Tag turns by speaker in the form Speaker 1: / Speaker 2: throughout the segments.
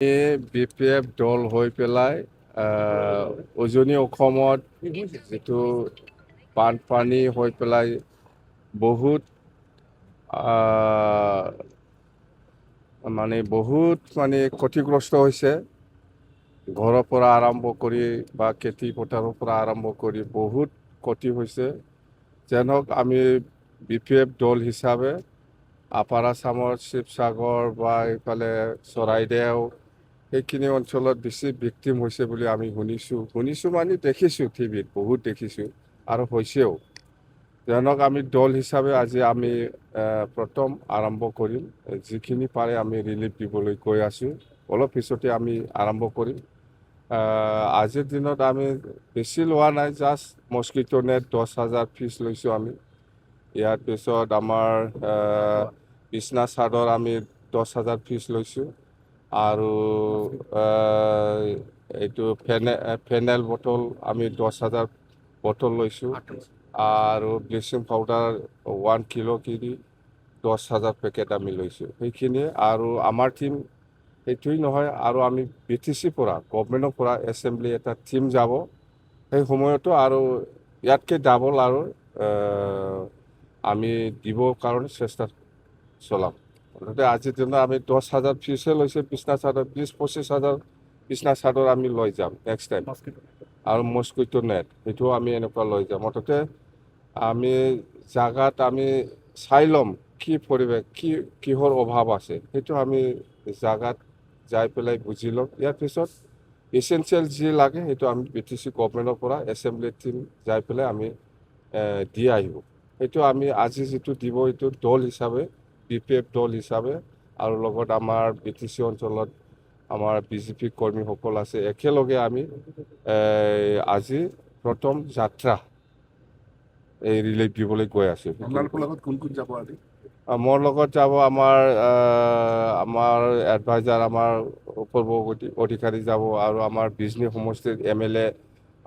Speaker 1: BPF দল হৈ পেলাই উজনি অসমত যিটো বানপানী হৈ পেলাই বহুত বহুত ক্ষতিগ্ৰস্ত হৈছে। ঘৰৰ পৰা আৰম্ভ কৰি বা খেতি পথাৰৰ পৰা আৰম্ভ কৰি বহুত ক্ষতি হৈছে। যেন হওক আমি BPF দল হিচাপে আপাৰ আছামৰ শিৱসাগৰ বা এইফালে চৰাইদেউ সেইখিনি অঞ্চলত বেছি ভিক্টিম হৈছে বুলি আমি শুনিছোঁ মানে দেখিছোঁ টিভিত বহুত দেখিছোঁ আৰু হৈছেও। যেনক আমি দল হিচাপে আজি আমি প্ৰথম আৰম্ভ কৰিম, যিখিনি পাৰে আমি ৰিলিফ দিবলৈ গৈ আছোঁ। অলপ পিছতে আমি আৰম্ভ কৰিম। আজিৰ দিনত আমি বেছি লোৱা নাই, জাষ্ট মস্কিটো নেট 10,000 পিচ লৈছোঁ আমি। ইয়াৰ পিছত আমাৰ বিছনা চাদৰ আমি 10,000 পিচ লৈছোঁ আৰু এইটো ফেনেল বটল আমি 10,000 বটল লৈছোঁ আৰু bleaching powder 1 kilo KG 10,000 packet আমি লৈছোঁ। সেইখিনি আৰু আমাৰ টীম সেইটোৱেই নহয়, আৰু আমি BTC পৰা গভৰ্ণমেণ্টৰ পৰা এছেম্বলি এটা টীম যাব। সেই সময়তো আৰু ইয়াতকৈ ডাবল আৰু আমি দিবৰ কাৰণে চেষ্টা চলাম। মুঠতে আজিৰ দিনত আমি 10,000 পিচহে লৈছে বিছনা চাদৰ, 20-25,000 বিছনা চাদৰ আমি লৈ যাম নেক্সট টাইম। আৰু মস্কিটো নেট সেইটোও আমি এনেকুৱা লৈ যাম। মুঠতে আমি জাগাত আমি চাই ল'ম কি পৰিৱেশ, কিহৰ অভাৱ আছে, সেইটো আমি জাগাত যাই পেলাই বুজি ল'ম। ইয়াৰ পিছত এচেঞ্চিয়েল যি লাগে সেইটো আমি BTC গভৰ্ণমেণ্টৰ পৰা এছেম্বলি টীম যাই পেলাই আমি দি আহিব। সেইটো আমি আজি যিটো দিব এইটো দল হিচাপে, BPF দল হিচাপে, আৰু লগত আমাৰ BTC অঞ্চলত আমাৰ BJP কৰ্মীসকল আছে। একেলগে আমি আজি প্ৰথম যাত্ৰা এই ৰিলিফ দিবলৈ গৈ আছোঁ।
Speaker 2: আপোনালোকৰ লগত কোন কোন যাব আজি?
Speaker 1: মোৰ লগত যাব আমাৰ এডভাইজাৰ, আমাৰ পূৰ্ব অধিকাৰী যাব, আৰু আমাৰ বিজনী সমষ্টিৰ MLA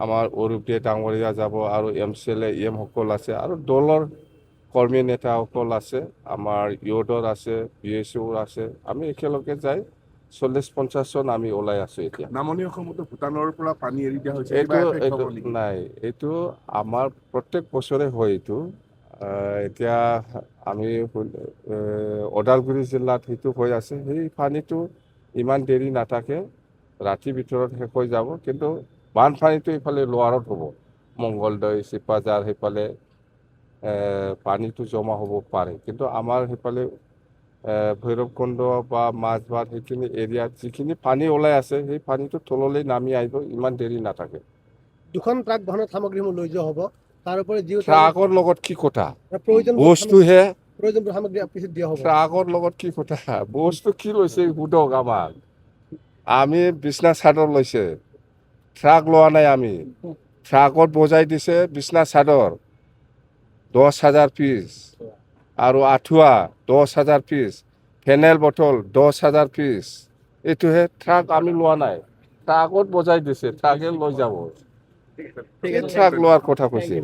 Speaker 1: আমাৰ অৰূপ ডাঙৰীয়া যাব, আৰু MCLA EM সকল আছে, আৰু দলৰ কৰ্মী নেতাসকল আছে, আমাৰ ইউথৰ আছে, BSOৰ আছে। আমি একেলগে যাই 40-50 জন আমি ওলাই আছোঁ এতিয়া।
Speaker 2: নামনি অসমতো ভূটানৰ পৰা পানী এৰি দিয়া হৈছে, কিবা
Speaker 1: এইটো
Speaker 2: এফেক্ট হ'ব
Speaker 1: এইটো
Speaker 2: নেকি?
Speaker 1: নাই, এইটো আমাৰ প্ৰত্যেক বছৰে হয় এইটো। এতিয়া আমি ওদালগুৰি জিলাত সেইটো হৈ আছে। সেই পানীটো ইমান দেৰি নাথাকে, ৰাতিৰ ভিতৰত শেষ হৈ যাব। কিন্তু বানপানীটো এইফালে লোৱাৰত হ'ব, মংগলদৈ, চিপাঝাৰ সেইফালে পানীটো জমা হ'ব পাৰে। কিন্তু আমাৰ সেইফালে ভৈৰৱকুণ্ড বা মাজবাট সেইখিনি এৰিয়াত যিখিনি পানী ওলাই আছে, সেই পানীটো তললৈ নামি আহিব, ইমান দেৰি নাথাকে।
Speaker 3: 2খন ট্ৰাক বহনত সামগ্ৰীসমূহ লৈ যোৱা হ'ব। তাৰোপৰি
Speaker 1: ট্ৰাকৰ লগত কি কথা,
Speaker 3: প্ৰয়োজন
Speaker 1: বস্তুহে।
Speaker 3: সামগ্ৰী পিছত দিয়া হ'ব।
Speaker 1: ট্ৰাকৰ লগত কি কথা, বস্তু কি লৈছে সোধক আমাক। আমি বিছনা চাদৰ লৈছে, ট্ৰাক লোৱা নাই আমি। ট্ৰাকত বজাই দিছে বিছনা চাদৰ 10,000 পিচ, আৰু আঁঠুৱা 10,000 পিচ, ফেনেল বটল 10,000 পিচ। এইটোহে, ট্ৰাক আমি লোৱা নাই। ট্ৰাকত বজাই দিছে, ট্ৰাকে লৈ যাব। ট্ৰাক লোৱাৰ কথা কৈছে।